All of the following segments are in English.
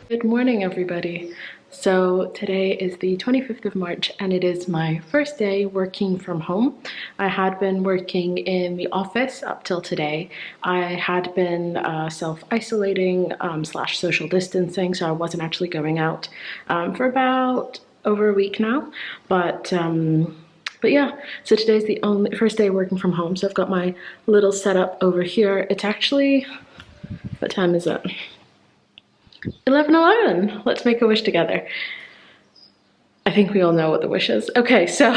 Good morning, everybody. So today is the 25th of March and it is my first day working from home. I had been working in the office up till today. I had been self-isolating slash social distancing, so I wasn't actually going out for about over a week now. But yeah, so today's the first day working from home. So I've got my little setup over here. It's actually, what time is it? 11:11. Let's make a wish together. I think we all know what the wish is. Okay, so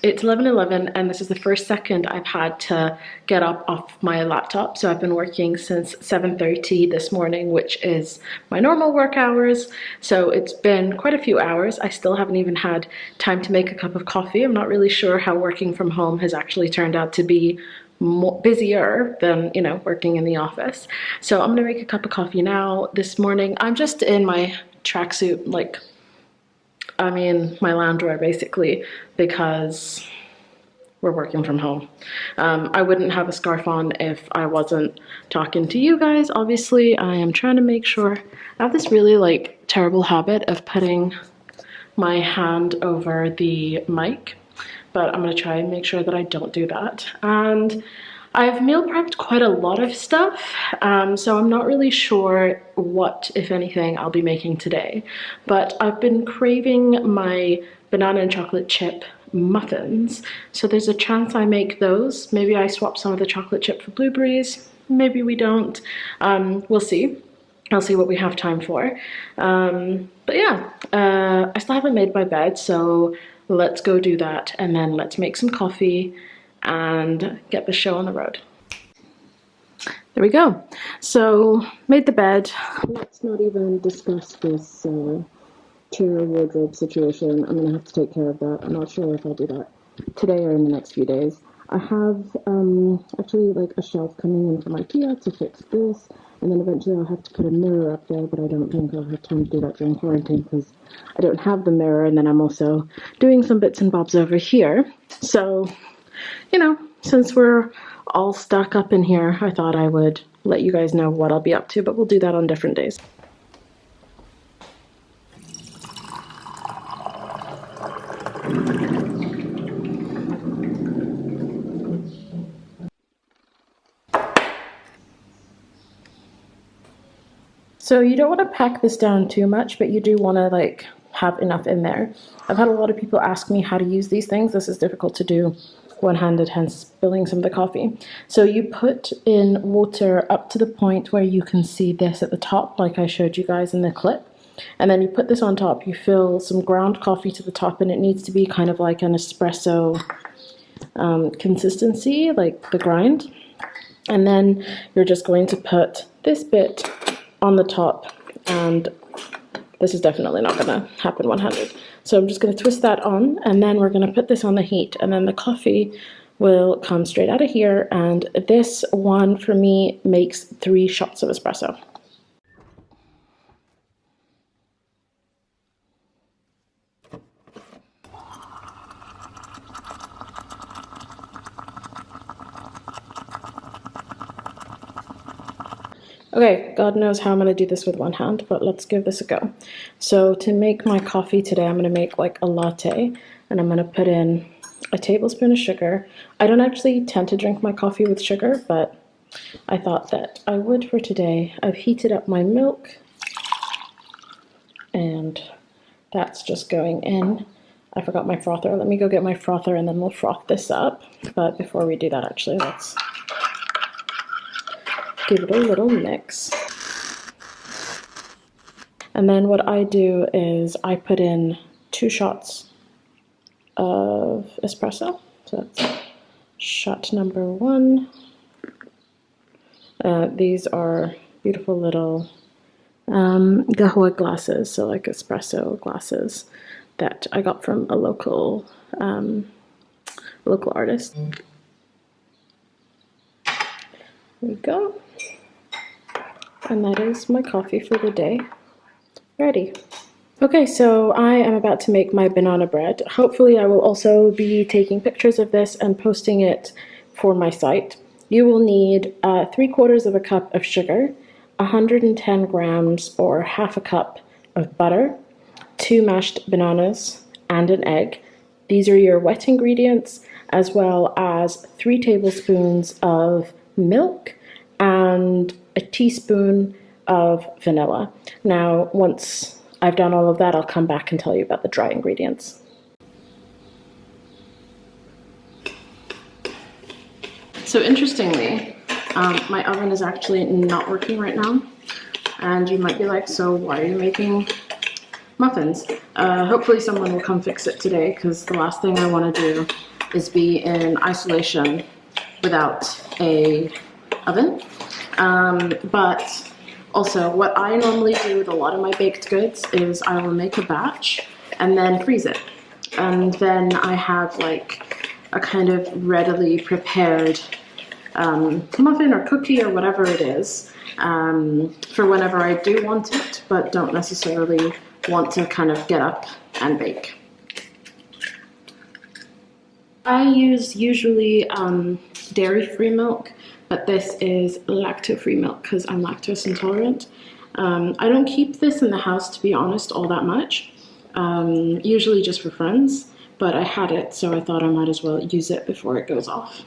it's 11:11 and this is the first second I've had to get up off my laptop. So I've been working since 7:30 this morning, which is my normal work hours. So it's been quite a few hours. I still haven't even had time to make a cup of coffee. I'm not really sure how working from home has actually turned out to be busier than, you know, working in the office. So I'm gonna make a cup of coffee now. This morning I'm just in my tracksuit, like, I mean my loungewear basically, because we're working from home. I wouldn't have a scarf on if I wasn't talking to you guys. Obviously I am trying to make sure. I have this really like terrible habit of putting my hand over the mic, but I'm gonna try and make sure that I don't do that. And I've meal prepped quite a lot of stuff, so I'm not really sure what, if anything, I'll be making today. But I've been craving my banana and chocolate chip muffins, so there's a chance I make those. Maybe I swap some of the chocolate chip for blueberries, maybe we don't. We'll see. I'll see what we have time for. But yeah, I still haven't made my bed, so let's go do that and then let's make some coffee and get the show on the road. There we go. So made the bed. Let's not even discuss this chair wardrobe situation. I'm gonna have to take care of that. I'm not sure if I'll do that today or in the next few days. I have actually like a shelf coming in from IKEA to fix this, and then eventually I'll have to put a mirror up there, but I don't think I'll have time to do that during quarantine because I don't have the mirror, and then I'm also doing some bits and bobs over here. So, you know, since we're all stuck up in here, I thought I would let you guys know what I'll be up to, but we'll do that on different days. So you don't want to pack this down too much, but you do want to like have enough in there. I've had a lot of people ask me how to use these things. This is difficult to do one-handed, hence spilling some of the coffee. So you put in water up to the point where you can see this at the top, like I showed you guys in the clip. And then you put this on top, you fill some ground coffee to the top, and it needs to be kind of like an espresso consistency, like the grind. And then you're just going to put this bit on the top, and this is definitely not gonna happen one-handed. So I'm just gonna twist that on, and then we're gonna put this on the heat, and then the coffee will come straight out of here, and this one for me makes 3 shots of espresso. Okay, God knows how I'm going to do this with one hand, but let's give this a go. So to make my coffee today, I'm going to make like a latte, and I'm going to put in a tablespoon of sugar. I don't actually tend to drink my coffee with sugar, but I thought that I would for today. I've heated up my milk, and that's just going in. I forgot my frother. Let me go get my frother and then we'll froth this up. But before we do that, actually, let's give it a little mix. And then what I do is I put in 2 shots of espresso. So that's shot number 1. These are beautiful little qahwa glasses, so like espresso glasses that I got from a local artist. There we go. And that is my coffee for the day. Ready. Okay, so I am about to make my banana bread. Hopefully I will also be taking pictures of this and posting it for my site. you will need 3/4 of a cup of sugar, 110 grams or half a cup of butter, 2 mashed bananas, and an egg. These are your wet ingredients, as well as 3 tablespoons of milk and a teaspoon of vanilla. Now, once I've done all of that, I'll come back and tell you about the dry ingredients. So interestingly, my oven is actually not working right now. And you might be like, so why are you making muffins? Hopefully someone will come fix it today, because the last thing I want to do is be in isolation without a oven. But also what I normally do with a lot of my baked goods is I will make a batch and then freeze it. And then I have like a kind of readily prepared muffin or cookie or whatever it is for whenever I do want it, but don't necessarily want to kind of get up and bake. I use usually dairy-free milk, but this is lacto-free milk because I'm lactose intolerant. I don't keep this in the house, to be honest, all that much, usually just for friends, but I had it, so I thought I might as well use it before it goes off.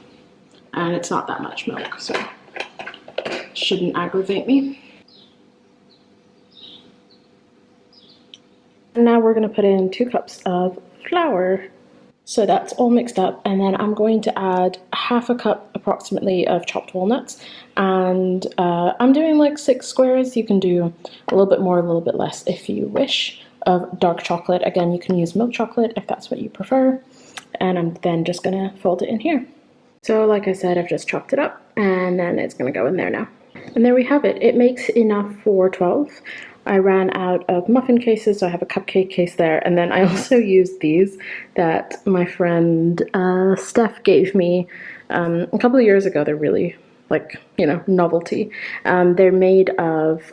And it's not that much milk, so it shouldn't aggravate me. And now we're going to put in 2 cups of flour. So that's all mixed up, and then I'm going to add half a cup approximately of chopped walnuts, and I'm doing like 6 squares. You can do a little bit more, a little bit less if you wish, of dark chocolate. Again, you can use milk chocolate if that's what you prefer, and I'm then just gonna fold it in here. So like I said, I've just chopped it up, and then it's gonna go in there now. And there we have it. It makes enough for 12. I ran out of muffin cases, so I have a cupcake case there. And then I also used these that my friend Steph gave me a couple of years ago. They're really, like, you know, novelty. They're made of,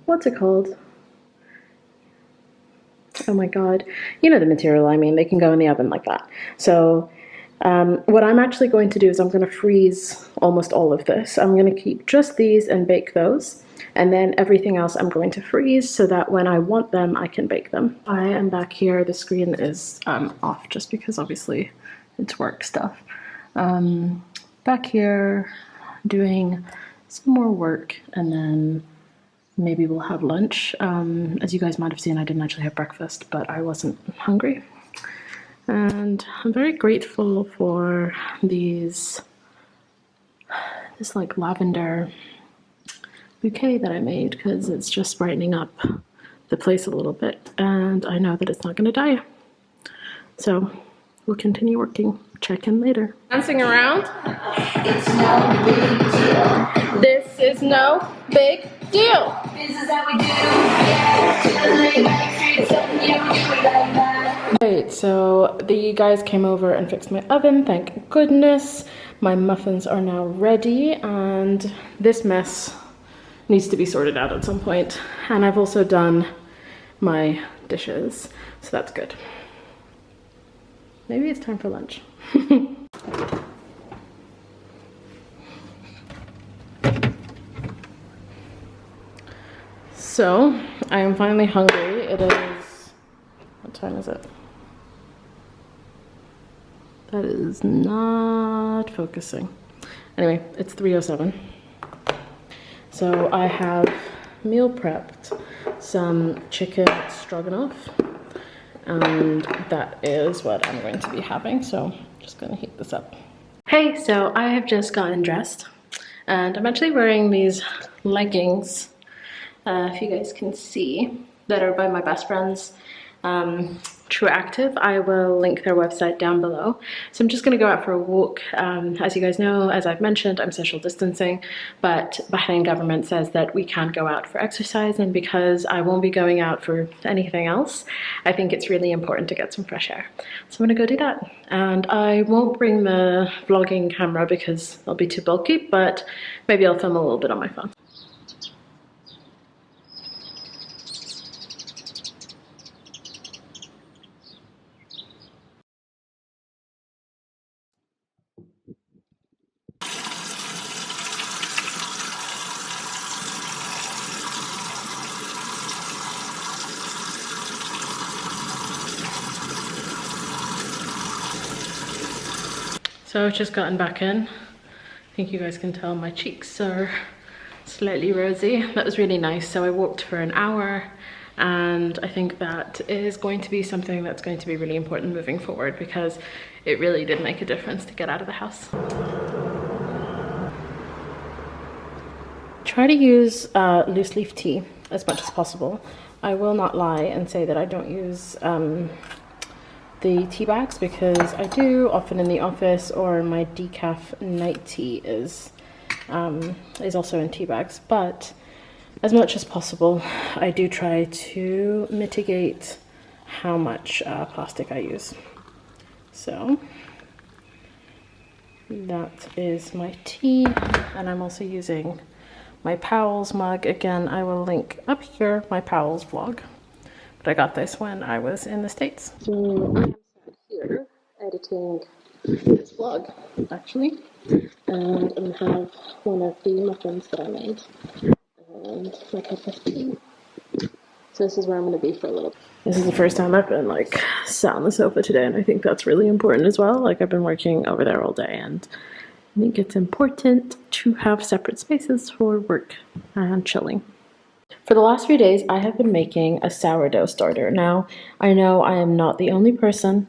what's it called? Oh my god. You know the material I mean. They can go in the oven like that. So what I'm actually going to do is I'm going to freeze almost all of this. I'm going to keep just these and bake those. And then everything else I'm going to freeze so that when I want them, I can bake them. I am back here. The screen is off just because obviously it's work stuff. Back here doing some more work, and then maybe we'll have lunch. As you guys might have seen, I didn't actually have breakfast, but I wasn't hungry. And I'm very grateful for this like lavender bouquet that I made, because it's just brightening up the place a little bit, and I know that it's not going to die. So we'll continue working. Check in later. Dancing around. It's no big deal. This is no big deal. This is how we do. Yeah, right, so the guys came over and fixed my oven, thank goodness. My muffins are now ready, and this mess needs to be sorted out at some point. And I've also done my dishes, so that's good. Maybe it's time for lunch. So, I am finally hungry. It is, what time is it? That is not focusing. Anyway, it's 3:07. So I have meal prepped some chicken stroganoff, and that is what I'm going to be having. So I'm just gonna heat this up. Hey, so I have just gotten dressed, and I'm actually wearing these leggings, if you guys can see, that are by my best friends, True Active. I will link their website down below. So I'm just going to go out for a walk. As you guys know, as I've mentioned, I'm social distancing, but Bahrain government says that we can't go out for exercise, and because I won't be going out for anything else, I think it's really important to get some fresh air. So I'm going to go do that. And I won't bring the vlogging camera because it'll be too bulky, but maybe I'll film a little bit on my phone. So I've just gotten back in. I think you guys can tell my cheeks are slightly rosy. That was really nice. So I walked for an hour, and I think that is going to be something that's going to be really important moving forward, because it really did make a difference to get out of the house. Try to use loose leaf tea as much as possible. I will not lie and say that I don't use the tea bags, because I do often in the office, or my decaf night tea is also in tea bags. But as much as possible, I do try to mitigate how much plastic I use. So that is my tea, and I'm also using my Powell's mug. Again, I will link up here my Powell's vlog, but I got this when I was in the States. So I'm here editing this vlog, actually, and I'm gonna have one of the muffins that I made and my cup of tea. So this is where I'm gonna be for a little bit. This is the first time I've been like sat on the sofa today, and I think that's really important as well. Like, I've been working over there all day, and I think it's important to have separate spaces for work and chilling. For the last few days, I have been making a sourdough starter. Now, I know I am not the only person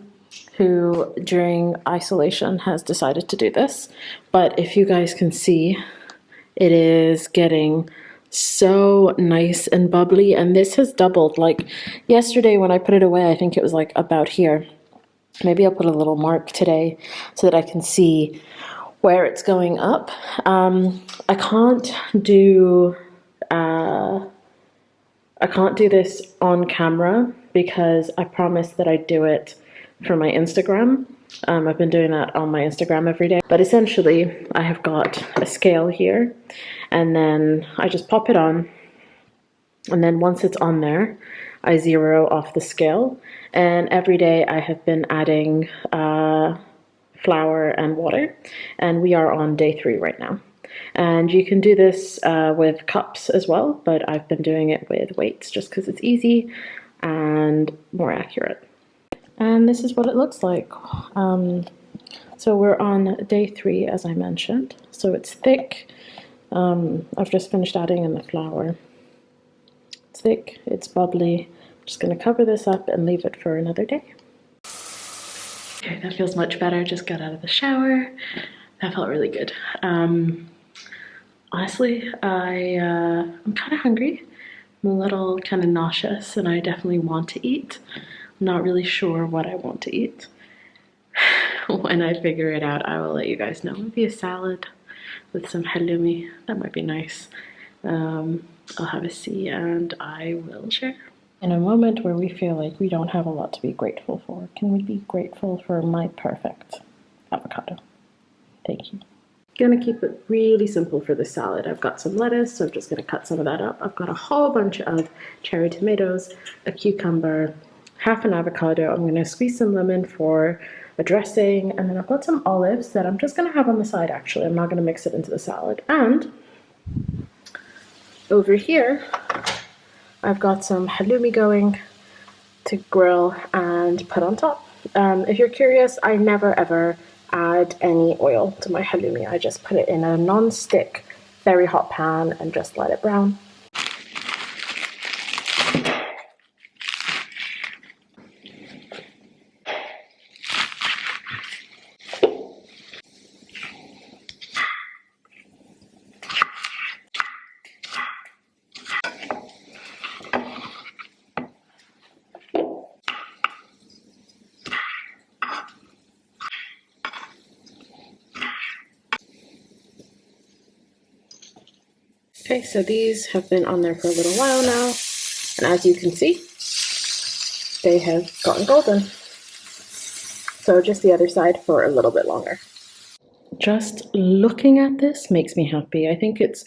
who during isolation has decided to do this, but if you guys can see, it is getting so nice and bubbly, and this has doubled. Like yesterday when I put it away, I think it was like about here. Maybe I'll put a little mark today so that I can see where it's going up. I can't do this on camera because I promised that I'd do it for my Instagram. I've been doing that on my Instagram every day. But essentially, I have got a scale here, and then I just pop it on, and then once it's on there, I zero off the scale. And every day I have been adding flour and water, and we are on day 3 right now. And you can do this with cups as well, but I've been doing it with weights just because it's easy and more accurate. And this is what it looks like. So we're on day 3, as I mentioned. So it's thick. I've just finished adding in the flour. It's thick, it's bubbly. I'm just going to cover this up and leave it for another day. Okay, that feels much better. Just got out of the shower. That felt really good. Honestly, I'm kind of hungry. I'm a little kind of nauseous, and I definitely want to eat. I'm not really sure what I want to eat. When I figure it out, I will let you guys know. Maybe a salad with some halloumi. That might be nice. I'll have a see and I will share. In a moment where we feel like we don't have a lot to be grateful for, can we be grateful for my perfect avocado? Thank you. Gonna keep it really simple for the salad. I've got some lettuce, so I'm just gonna cut some of that up. I've got a whole bunch of cherry tomatoes, a cucumber, half an avocado. I'm gonna squeeze some lemon for a dressing, and then I've got some olives that I'm just gonna have on the side actually. I'm not gonna mix it into the salad. And over here, I've got some halloumi going to grill and put on top. If you're curious, I never ever add any oil to my halloumi. I just put it in a non-stick, very hot pan and just let it brown. Okay, so these have been on there for a little while now, and as you can see, they have gotten golden. So just the other side for a little bit longer. Just looking at this makes me happy. I think it's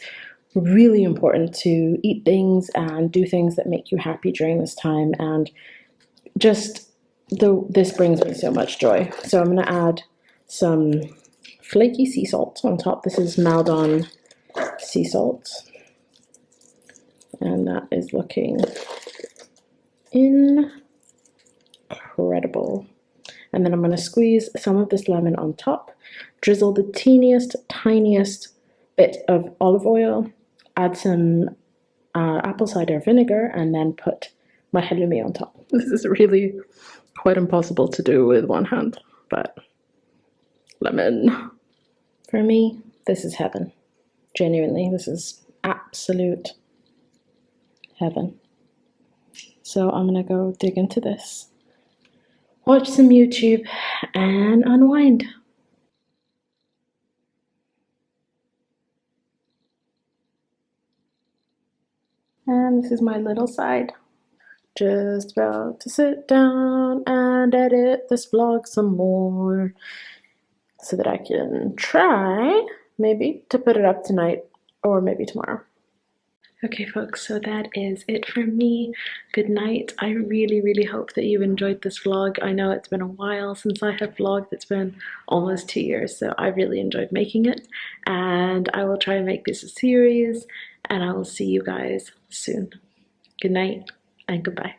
really important to eat things and do things that make you happy during this time, and just this brings me so much joy. So I'm going to add some flaky sea salt on top. This is Maldon sea salt. And that is looking incredible. And then I'm going to squeeze some of this lemon on top, drizzle the teeniest, tiniest bit of olive oil, add some apple cider vinegar, and then put my halloumi on top. This is really quite impossible to do with one hand, but lemon. For me, this is heaven. Genuinely, this is absolute heaven. So I'm gonna go dig into this, watch some YouTube, and unwind. And this is my little side. Just about to sit down and edit this vlog some more so that I can try maybe to put it up tonight or maybe tomorrow. Okay folks, so that is it for me. Good night. I really hope that you enjoyed this vlog. I know it's been a while since I have vlogged. It's been almost 2 years, so I really enjoyed making it, and I will try and make this a series, and I will see you guys soon. Good night and goodbye.